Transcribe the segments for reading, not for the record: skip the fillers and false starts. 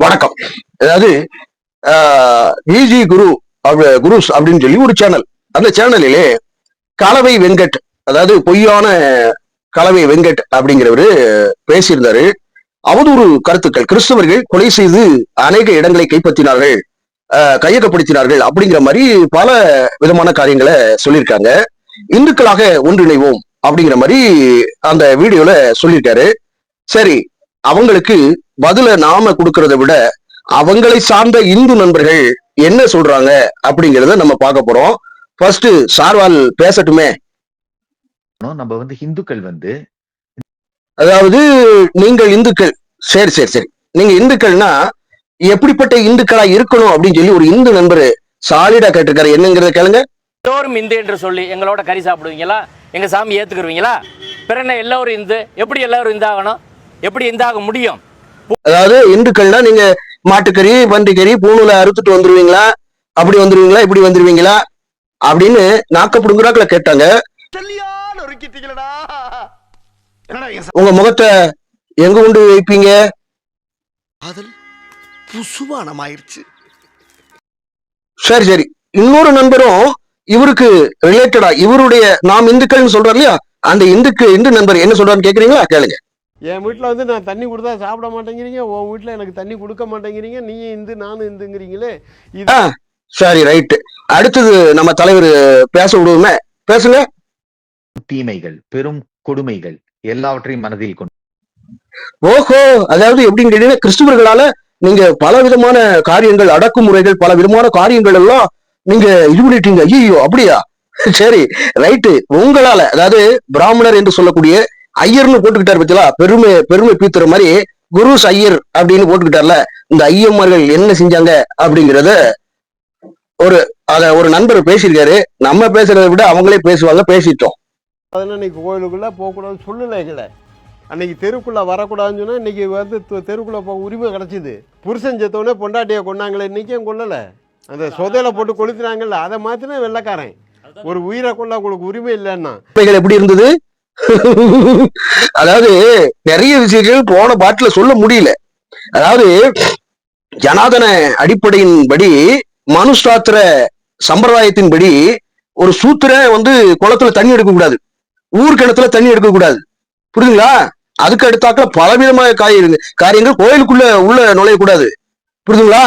வணக்கம். அதாவது விஜி குருஸ் அப்படின்னு சொல்லி ஒரு சேனல். அந்த சேனலிலே கலவை வெங்கட், அதாவது பொய்யான கலவை வெங்கட் அப்படிங்கிறவரு பேசியிருந்தாரு. அவதூறு கருத்துக்கள், கிறிஸ்தவர்கள் கொலை செய்து அநேக இடங்களை கைப்பற்றினார்கள், கையகப்படுத்தினார்கள் அப்படிங்கிற மாதிரி பல விதமான காரியங்களை சொல்லியிருக்காங்க. இந்துக்களாக ஒன்றிணைவோம் அப்படிங்கிற மாதிரி அந்த வீடியோல சொல்லியிருக்காரு. சரி, அவங்களுக்கு பதில நாம கொடுக்கறத விட அவங்களை சார்ந்த இந்து நண்பர்கள் என்ன சொல்றாங்க அப்படிங்கறத நம்ம பார்க்க போறோம். ஃபர்ஸ்ட் சார்வால் பேசட்டுமே. நம்ம இந்துக்கள் அதாவது நீங்கள் இந்துக்கள், சரி சரி சரி, நீங்க இந்துக்கள்னா எப்படிப்பட்ட இந்துக்களா இருக்கணும் அப்படின்னு சொல்லி ஒரு இந்து நண்பர் சாலிடா கேட்டிருக்காரு. என்னங்கிறத கேளுங்க. எல்லோரும் இந்து என்று சொல்லி எங்களோட கறி சாப்பிடுவீங்களா? எங்க சாமி ஏத்துக்குருவீங்களா? பிற என்ன எல்லாரும் இந்து? எப்படி எல்லாரும் இந்தாகணும்? எப்படி இந்தாக முடியும்? அதாவது இந்துக்கள்னா நீங்க மாட்டுக்கறி, பன்றிக்கறி, பூணுல அறுத்துட்டு வந்துருவீங்களா? அப்படி வந்துருவீங்களா? இப்படி வந்துருவீங்களா அப்படின்னு நாக்கப்படுங்கிறாக்களை கேட்டாங்க. உங்க முகத்தை எங்க கொண்டு வைப்பீங்க? சரி சரி. இன்னொரு நண்பரும் இவருக்கு ரிலேட்டடா, இவருடைய நாம் இந்துக்கள் சொல்றாரு இல்லையா, அந்த இந்து நண்பர் என்ன சொல்றாருன்னு கேக்குறீங்களா? கேளுங்க. என் வீட்டில் நான் தண்ணி கொடுத்தா சாப்பிட மாட்டேங்கிறீங்க, உன் வீட்டில் எனக்கு தண்ணி கொடுக்க மாட்டேங்கிறீங்க, நீ இந்து நானும் இந்துங்கிறீங்களே. சரி, ரைட்டு. அடுத்தது நம்ம தலைவர் பேச விடுவோமே, பேசுங்க. தீமைகள், பெரும் கொடுமைகள் எல்லாவற்றையும் மனதில் கொண்டு. ஓஹோ, அதாவது எப்படின்னு கேட்டீங்கன்னா, கிறிஸ்துவர்களால நீங்க பல விதமான காரியங்கள், அடக்குமுறைகள், பல விதமான காரியங்கள் எல்லாம் நீங்க இது பண்ணிட்டீங்க. ஐயோ, அப்படியா? சரி, ரைட்டு. உங்களால, அதாவது பிராமணர் என்று சொல்லக்கூடிய ஐயர்னு போட்டுக்கிட்டாரு பத்தியா, பெருமை பீத்துற மாதிரி குருஸ் ஐயர் அப்படின்னு போட்டுக்கிட்டார்ல, இந்த ஐயம்மார்கள் என்ன செஞ்சாங்க அப்படிங்கறத ஒரு நண்பர் பேசியிருக்காரு. நம்ம பேசுறதை விட அவங்களே பேசுவாங்க, பேசிட்டோம். இன்னைக்கு கோயிலுக்குள்ள போகக்கூடாதுன்னு சொல்லலைங்களே, அன்னைக்கு தெருக்குள்ள வரக்கூடாதுன்னு சொன்னா இன்னைக்கு தெருக்குள்ள போக உரிமை கிடைச்சிது. புருஷன் செத்தவனே பொண்டாட்டியை கொண்டாங்களே, இன்னைக்கும் கொல்லல, அந்த சொதையில போட்டு கொளுத்தினாங்கல்ல, அதை மாத்தினா வெள்ளக்காரன். ஒரு உயிரை கொள்ள உங்களுக்கு உரிமை இல்லைன்னா எப்படி இருந்தது? அதாவது நிறைய விஷயங்கள் போன பாட்டுல சொல்ல முடியல. அதாவது ஜனாதன அடிப்படையின்படி, மனுஷாத்திர சம்பிரதாயத்தின்படி ஒரு சூத்திர குளத்துல தண்ணி எடுக்க கூடாது, ஊர்கிணத்துல தண்ணி எடுக்க கூடாது, புரியுதுங்களா? அதுக்கு அடுத்தாக்குல பலவிதமான காரியங்கள், கோயிலுக்குள்ள உள்ள நுழையக்கூடாது, புரியுதுங்களா?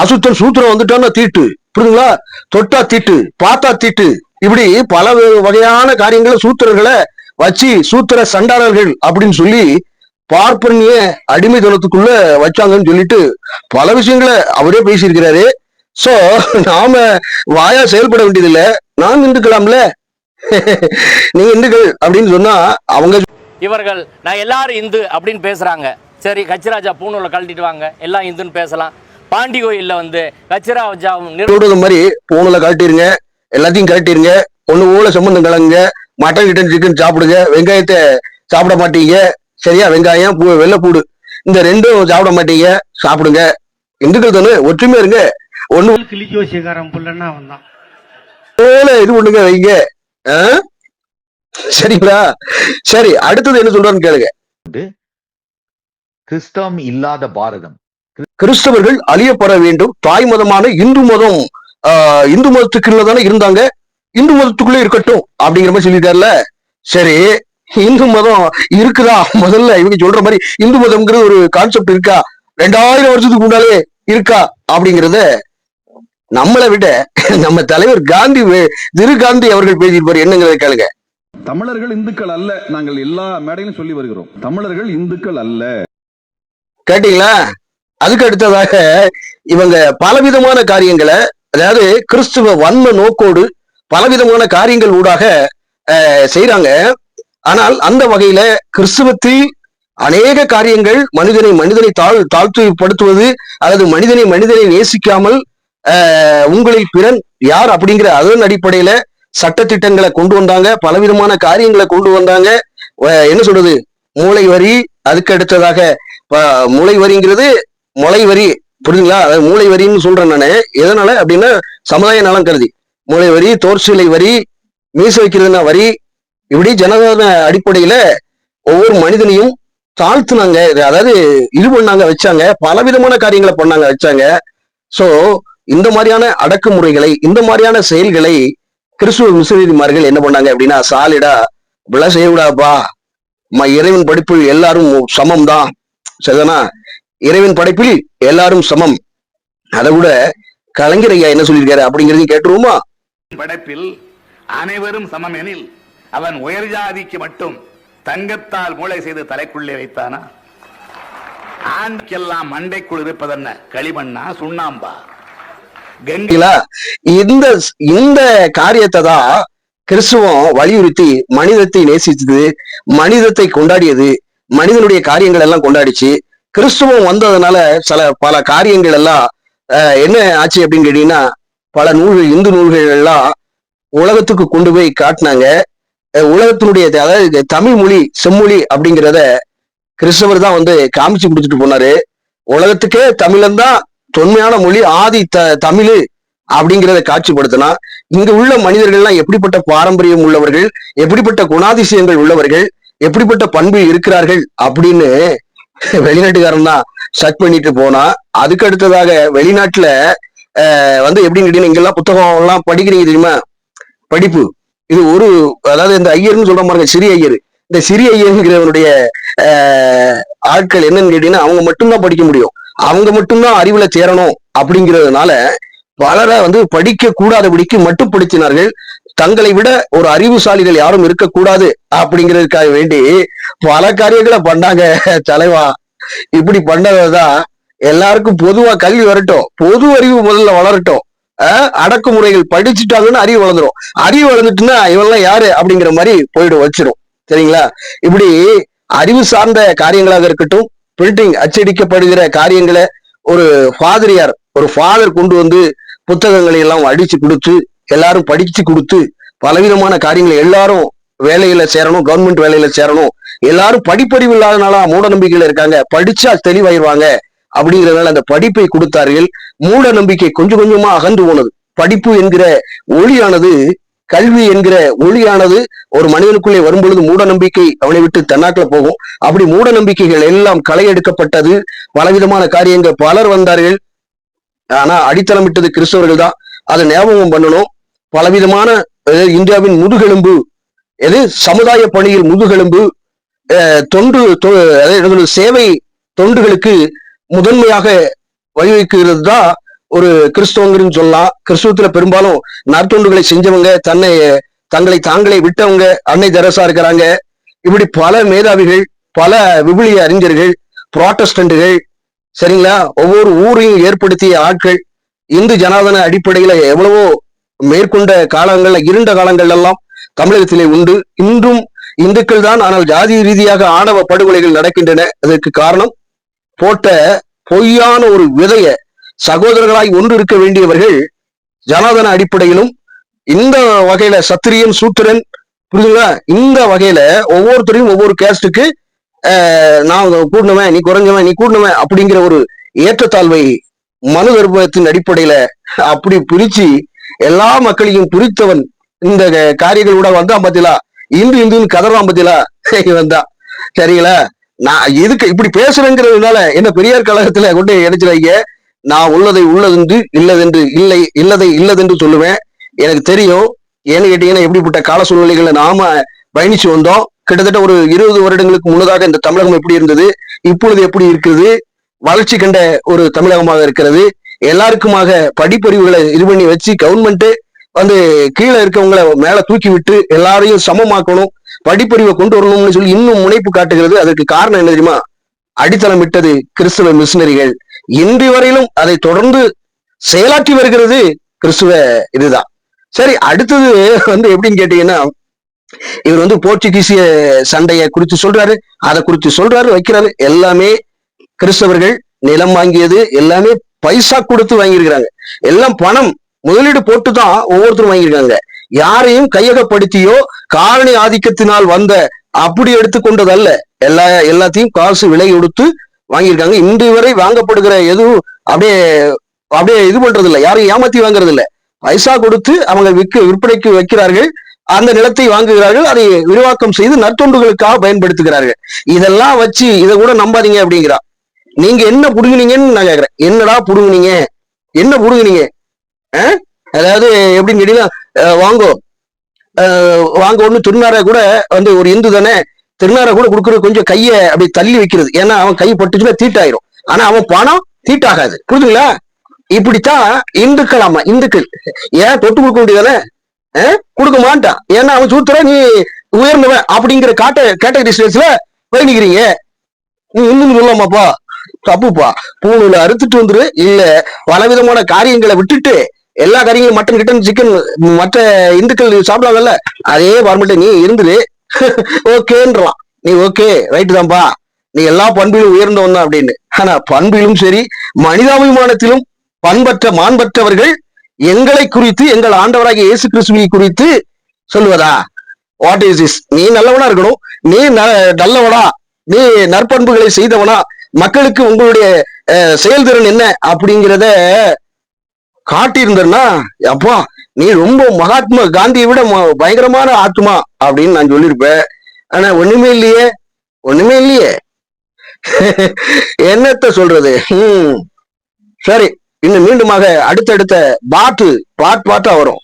அசுத்தம் சூத்திரம் வந்துட்டோம்னா தீட்டு, புரியுதுங்களா? தொட்டா தீட்டு, பார்த்தா தீட்டு, இப்படி பல வகையான காரியங்களை சூத்திரர்களை வச்சு சூத்திர சண்டாளர்கள் அப்படின்னு சொல்லி பார்ப்பனிய அடிமைத்தனத்துக்குள்ள வச்சாங்கன்னு சொல்லிட்டு பல விஷயங்களை அவரே பேசியிருக்கிறாரு. சோ நாம வாயா செயல்பட வேண்டியதில்ல. நான் இந்துக்கலாம்ல, நீங்க இந்துக்கள் அப்படின்னு சொன்னா அவங்க இவர்கள் நான் எல்லாரும் இந்து அப்படின்னு பேசுறாங்க. சரி, கச்சிராஜா பூணூலை கழட்டிட்டு வாங்க, எல்லாம் இந்துன்னு பேசலாம். பாண்டி கோயில்ல கச்சிராஜா மாதிரி பூணூலை கழட்டிருங்க, எல்லாத்தையும் கழட்டிருங்க, ஒண்ணு ஊழ சம்பந்தம் கலங்க, மட்டன் கிட்டன் சிக்கன் சாப்பிடுங்க, வெங்காயத்தை சாப்பிட மாட்டீங்க, சரியா? வெங்காயம் வெள்ளைப்பூடு இந்த ரெண்டும் சாப்பிட மாட்டீங்க, சாப்பிடுங்க. இந்துக்கள் தானே, ஒற்றுமையா இருங்க. ஒண்ணு இது பண்ணுங்க, வைங்க. சரிங்களா? சரி, அடுத்தது என்ன சொல்றான்னு கேளுங்க. கிறிஸ்தவம் இல்லாத பாரதம், கிறிஸ்தவர்கள் அழியப்பட வேண்டும், தாய் மதமான இந்து மதம் இந்து மதத்துக்குள்ளதானே இருந்தாங்க, இந்து மதத்துக்குள்ளே இருக்கட்டும் அப்படிங்கிற மாதிரி சொல்லிட்டாருல. சரி, இந்து மதம் இருக்குதா? முதல்ல இவங்க சொல்ற மாதிரி இந்து மதம்ங்கிறது ஒரு கான்செப்ட் இருக்கா? 2000 வருஷத்துக்கு முன்னாலே இருக்கா அப்படிங்கறத நம்மளை விட நம்ம தலைவர் திரு காந்தி அவர்கள் பேசியிருப்பாரு. என்னங்கிறத கேளுங்க. தமிழர்கள் இந்துக்கள் அல்ல, நாங்கள் எல்லா மேடையிலும் சொல்லி வருகிறோம், தமிழர்கள் இந்துக்கள் அல்ல. கேட்டீங்களா? அதுக்கு அடுத்ததாக இவங்க பலவிதமான காரியங்களை, அதாவது கிறிஸ்துவ வன்ம நோக்கோடு பலவிதமான காரியங்கள் ஊடாக செய்யறாங்க. ஆனால் அந்த வகையில கிறிஸ்துவத்தில் அநேக காரியங்கள் மனிதனை தாழ்த்துப்படுத்துவது, அல்லது மனிதனை நேசிக்காமல் உங்களில் பிறன் யார் அப்படிங்கிற அதன் அடிப்படையில சட்டத்திட்டங்களை கொண்டு வந்தாங்க, பலவிதமான காரியங்களை கொண்டு வந்தாங்க. என்ன சொல்றது, மூளை வரி. அதுக்கு அடுத்ததாக மூளை வரிங்கிறது முளை வரி, புரியுதுங்களா? மூளை வரின்னு சொல்றேன் நானு. எதனால அப்படின்னா, சமுதாய நலம் கருதி மூளை வரி, தோற்சிலை வரி, மீச வைக்கிறதுனா வரி, இப்படி ஜனதான அடிப்படையில ஒவ்வொரு மனிதனையும் தாழ்த்துனாங்க, அதாவது இது பண்ணாங்க, வச்சாங்க, பலவிதமான காரியங்களை பண்ணாங்க, வச்சாங்க. சோ இந்த மாதிரியான அடக்குமுறைகளை, இந்த மாதிரியான செயல்களை கிறிஸ்துவ மிஷனரிமார்கள் என்ன பண்ணாங்க அப்படின்னா, சாலிடா இப்படிலாம் செய்யக்கூடாதுப்பா, இறைவன் படைப்பில் எல்லாரும் சமம் தான், சரிதானா, இறைவன் படைப்பில் எல்லாரும் சமம். அதை விட கலைஞர் ஐயா என்ன சொல்லியிருக்காரு அப்படிங்கிறதையும் கேட்டுருவோமா? படைப்பில் அனைவரும் சமம் எனில் அவன் உயர் ஜாதிக்கு மட்டும் தங்கத்தால் மூளை செய்து தலைக்குள்ளே வைத்தானா? ஆண்கெல்லாம் மண்டைக்குள் இருப்பதென்ன களிமண்ணா சுண்ணாம்பா? இந்த இந்த காரியத்தை தான் கிறிஸ்துவம் வலியுறுத்தி மனிதத்தை நேசித்தது, மனிதத்தை கொண்டாடியது, மனிதனுடைய காரியங்கள் எல்லாம் கொண்டாடிச்சு. கிறிஸ்துவம் வந்ததுனால பல காரியங்கள் எல்லாம் என்ன ஆச்சு அப்படின்னு கேட்டீங்கன்னா, பல நூல்கள், இந்து நூல்கள் எல்லாம் உலகத்துக்கு கொண்டு போய் காட்டினாங்க. உலகத்தினுடைய, அதாவது தமிழ் மொழி செம்மொழி அப்படிங்கிறத கிறிஸ்தவர் தான் வந்து காமிச்சு கொடுத்துட்டு போனாரு. உலகத்துக்கே தமிழன் தான் தொன்மையான மொழி, ஆதி தமிழ் அப்படிங்கிறத காட்சிப்படுத்தினா, இங்க உள்ள மனிதர்கள்லாம் எப்படிப்பட்ட பாரம்பரியம் உள்ளவர்கள், எப்படிப்பட்ட குணாதிசயங்கள் உள்ளவர்கள், எப்படிப்பட்ட பண்பில் இருக்கிறார்கள் அப்படின்னு வெளிநாட்டுக்காரன் தான் சர்ச் பண்ணிட்டு போனா. அதுக்கு அடுத்ததாக வெளிநாட்டுல வந்து எப்படின்னு கேட்டீங்கன்னா, இங்கெல்லாம் புத்தகம் எல்லாம் படிக்கிறீங்க தெரியுமா, படிப்பு இது ஒரு, அதாவது இந்த ஐயர்னு சொல்ற மாதிரி சிறிய ஐயர், இந்த சிறிய ஐயருங்கிறவனுடைய ஆட்கள் என்னன்னு கேட்டீங்கன்னா, அவங்க மட்டும்தான் படிக்க முடியும், அவங்க மட்டும்தான் அறிவுல சேரணும் அப்படிங்கிறதுனால பலரை வந்து படிக்க கூடாதபடிக்கு மட்டுப்படுத்தினார்கள். தங்களை விட ஒரு அறிவுசாலிகள் யாரும் இருக்கக்கூடாது அப்படிங்கிறதுக்காக வேண்டி பல காரியங்களை பண்ணாங்க தலைவா. இப்படி பண்ணதான் எல்லாருக்கும் பொதுவா கல்வி வரட்டும், பொது அறிவு முதல்ல வளரட்டும், அடக்குமுறைகள் படிச்சுட்டாங்கன்னு அறிவு வளர்ந்துரும், அறிவு வளர்ந்துட்டுன்னா இவெல்லாம் யாரு அப்படிங்கிற மாதிரி போயிடும், வச்சிரும். சரிங்களா? இப்படி அறிவு சார்ந்த காரியங்களாக இருக்கட்டும், பிரிண்டிங் அச்சடிக்கப்படுகிற காரியங்களை ஒரு ஃபாதர் கொண்டு வந்து புத்தகங்களை எல்லாம் அடிச்சு கொடுத்து எல்லாரும் படிச்சு கொடுத்து பலவிதமான காரியங்களை, எல்லாரும் வேலையில சேரணும், கவர்மெண்ட் வேலையில சேரணும், எல்லாரும் படிப்பறிவு இல்லாதனால மூட நம்பிக்கையில இருக்காங்க, படிச்சா தெளிவாயிருவாங்க அப்படிங்கிறதுனால அந்த படிப்பை கொடுத்தார்கள். மூட நம்பிக்கை கொஞ்சம் கொஞ்சமா அகன்று போனது. படிப்பு என்கிற ஒளியானது, கல்வி என்கிற ஒளியானது ஒரு மனிதனுக்குள்ளே வரும் பொழுது மூட நம்பிக்கை அவனை விட்டு தன்னாக்கில போகும். அப்படி மூட நம்பிக்கைகள் எல்லாம் களை எடுக்கப்பட்டது. பலவிதமான காரியங்கள், பலர் வந்தார்கள், ஆனா அடித்தளமிட்டது கிறிஸ்தவர்கள் தான். அதை ஞாபகம் பண்ணணும். பலவிதமான இந்தியாவின் முதுகெலும்பு எது, சமுதாய பணியில் முதுகெலும்பு, சேவை தொண்டுகளுக்கு முதன்மையாக வழிவகுக்கிறது தான் ஒரு கிறிஸ்தவங்கன்னு சொல்லலாம். கிறிஸ்துவத்துல பெரும்பாலும் நற்தொண்டுகளை செஞ்சவங்க, தங்களை தாங்களே விட்டவங்க அன்னை தெரசா இருக்கிறாங்க. இப்படி பல மேதாவிகள், பல விபிலிய அறிஞர்கள், புராட்டஸ்டன்ட்டுகள், சரிங்களா, ஒவ்வொரு ஊரையும் ஏற்படுத்திய ஆட்கள், இந்து ஜனாதன அடிப்படையில எவ்வளவோ மேற்கொண்ட காலங்கள்ல, இருண்ட காலங்கள் எல்லாம் தமிழகத்திலே உண்டு. இன்றும் இந்துக்கள் தான், ஆனால் ஜாதி ரீதியாக ஆணவ படுகொலைகள் நடக்கின்றன. அதற்கு காரணம் போட்ட பொய்யான ஒரு விதைய சகோதரர்களாய் ஒன்று இருக்க வேண்டியவர்கள் ஜனாதன அடிப்படையிலும், இந்த வகையில சத்திரியன் சூத்திரன், புரியுதுங்களா, இந்த வகையில ஒவ்வொருத்தரையும் ஒவ்வொரு கேஸ்டுக்கு நான் கூடனவன், நீ குறைஞ்சவன், நீ கூடனவன் அப்படிங்கிற ஒரு ஏற்றத்தாழ்வை மனு தர்மத்தின் அடிப்படையில அப்படி பிரிச்சு எல்லா மக்களையும் பிரித்தவன் இந்த காரியங்களோட வந்தான் பாத்தீங்களா, இந்துன்னு கதறான் பாத்தீங்களா, வந்தான். சரிங்களா? நான் இதுக்கு இப்படி பேசுறேங்கிறதுனால என்ன பெரியார் கழகத்துல கொண்டு இணைச்சிடாங்க. நான் உள்ளதை உள்ளதென்று, இல்லதை இல்லதென்று சொல்லுவேன். எனக்கு தெரியும். ஏன்னு கேட்டீங்கன்னா, எப்படிப்பட்ட கால சூழ்நிலைகளை நாம பயணிச்சு வந்தோம். கிட்டத்தட்ட ஒரு 20 வருடங்களுக்கு முன்னதாக இந்த தமிழகம் எப்படி இருந்தது, இப்பொழுது எப்படி இருக்கிறது, வளர்ச்சி கண்ட ஒரு தமிழகமாக இருக்கிறது. எல்லாருக்குமாக படிப்பறிவுகளை இது பண்ணி வச்சு கவர்மெண்ட் வந்து கீழே இருக்கவங்களை மேல தூக்கி விட்டு எல்லாரையும் சமமாக்கணும், படிப்பறிவை கொண்டு வரணும்னு சொல்லி இன்னும் முனைப்பு காட்டுகிறது. அதற்கு காரணம் என்ன தெரியுமா? அடித்தளமிட்டது கிறிஸ்துவ மிஷனரிகள். இன்று வரையிலும் அதை தொடர்ந்து செயலாற்றி வருகிறது கிறிஸ்துவ இதுதான். சரி, அடுத்தது வந்து எப்படின்னு கேட்டீங்கன்னா, இவர் வந்து போர்ச்சுகீசிய சண்டையை குறித்து சொல்றாரு, அதை குறித்து சொல்றாரு, வைக்கிறாரு. எல்லாமே கிறிஸ்தவர்கள் நிலம் வாங்கியது, எல்லாமே பைசா கொடுத்து வாங்கியிருக்கிறாங்க. எல்லாம் பணம் முதலீடு போட்டுதான் ஒவ்வொருத்தரும் வாங்கியிருக்காங்க. யாரையும் கையகப்படுத்தியோ காலனி ஆதிக்கத்தினால் வந்த அப்படி எடுத்துக்கொண்டதல்ல. எல்லாத்தையும் காசு விலை கொடுத்து வாங்கியிருக்காங்க. இன்று வரை வாங்கப்படுகிற எதுவும் அப்படியே இது பண்றது இல்லை, யாரையும் ஏமாத்தி வாங்குறது இல்லை. பைசா கொடுத்து அவங்க விற்பனைக்கு வைக்கிறார்கள். அந்த நிலத்தை வாங்குகிறார்கள், அதை விரிவாக்கம் செய்து நற்தொண்டுகளுக்காக பயன்படுத்துகிறார்கள். இதெல்லாம் வச்சு இதை கூட நம்பாதீங்க அப்படிங்கிறா. நீங்க என்ன புடுங்குனீங்கன்னு நான் கேக்குறேன். என்னடா புடுங்குனீங்க, என்ன புடுங்குனீங்க? அதாவது எப்படின்னு கேட்டீங்கன்னா, வாங்கோ வாங்க ஒண்ணு திருநாரை கூட வந்து ஒரு இந்து தானே, திருநாரை கூட கொடுக்கறது கொஞ்சம் கைய அப்படி தள்ளி வைக்கிறது. ஏன்னா அவன் கை பட்டுச்சுன்னா தீட்டாயிரும். ஆனா அவன் பணம் தீட்டாகாது. புரியுதுங்களா? இப்படித்தான் இந்துக்கள். ஆமா, இந்துக்கள் ஏன் தொட்டு கொடுக்க வேண்டியதானே? கொடுக்க மாட்டான். ஏன்னா அவன் சூத்திர, நீ உயர்ந்தவன் அப்படிங்கிற கேட்டகரிஸ்ல பயணிக்கிறீங்க. நீ இன்னும் சொல்லாமாப்பா, தப்புப்பா. பூணுல அறுத்துட்டு வந்துரு, இல்ல பலவிதமான காரியங்களை விட்டுட்டு எல்லா காரியங்களும் மட்டன் கிட்டன் சிக்கன் மற்ற இந்துக்கள் சாப்பிடாங்கல்ல, அதே பார்மட்டை நீ இருந்துரு. ஓகேன்றான். நீ ஓகே ரைட்டு தான்ப்பா, நீ எல்லா பண்பிலும் உயர்ந்தவன் தான் அப்படின்னு. ஆனா பண்பிலும் சரி மனிதாபிமானத்திலும் பண்பற்ற மாண்பற்றவர்கள் எங்களை குறித்து, எங்கள் ஆண்டவராகிய இயேசு கிறிஸ்துவை குறித்து சொல்லுவதா? What is this? நீ நல்லவனா இருக்கணும், நீ நல்லவனா, நீ நற்பண்புகளை செய்தவனா, மக்களுக்கு உங்களுடைய செயல்திறன் என்ன அப்படிங்கிறத காட்டியிருந்தா, அப்பா நீ ரொம்ப மகாத்மா காந்தியை விட பயங்கரமான ஆத்மா அப்படின்னு நான் சொல்லியிருப்பேன். ஆனா ஒண்ணுமே இல்லையே, ஒண்ணுமே இல்லையே. என்னத்த சொல்றது? சரி, இன்னும் மீண்டுமாக அடுத்தடுத்த பாட்டா வரும்.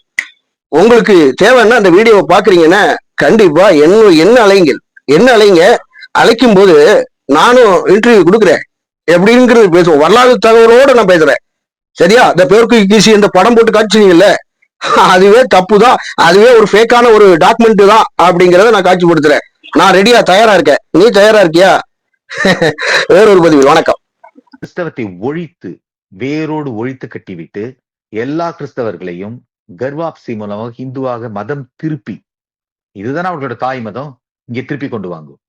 உங்களுக்கு தேவைன்னா அந்த வீடியோவை பாக்குறீங்கன்னா கண்டிப்பா என்ன அலைங்க. அழைக்கும் போது நானும் இன்டர்வியூ கொடுக்குறேன். எப்படிங்கிறது பேசுவோம். வரலாறு தகவலோட நான் பேசுறேன். சரியா? இந்த பேருக்கு கீசி இந்த படம் போட்டு காட்சிங்கல்ல, அதுவே தப்பு தான், அதுவே ஒரு ஃபேக்கான ஒரு டாக்குமெண்ட் தான் அப்படிங்கிறத நான் காட்சிப்படுத்துறேன். நான் ரெடியா தயாரா இருக்கேன். நீ தயாரா இருக்கியா? வேறொரு பதிவில். வணக்கம். கிறிஸ்தவத்தை ஒழித்து வேரோடு ஒழித்து கட்டிவிட்டு எல்லா கிறிஸ்தவர்களையும் கர்வாப்சி மூலமாக இந்துவாக மதம் திருப்பி, இதுதானே அவர்களோட தாய் மதம், இங்கே திருப்பி கொண்டு வாங்கும்.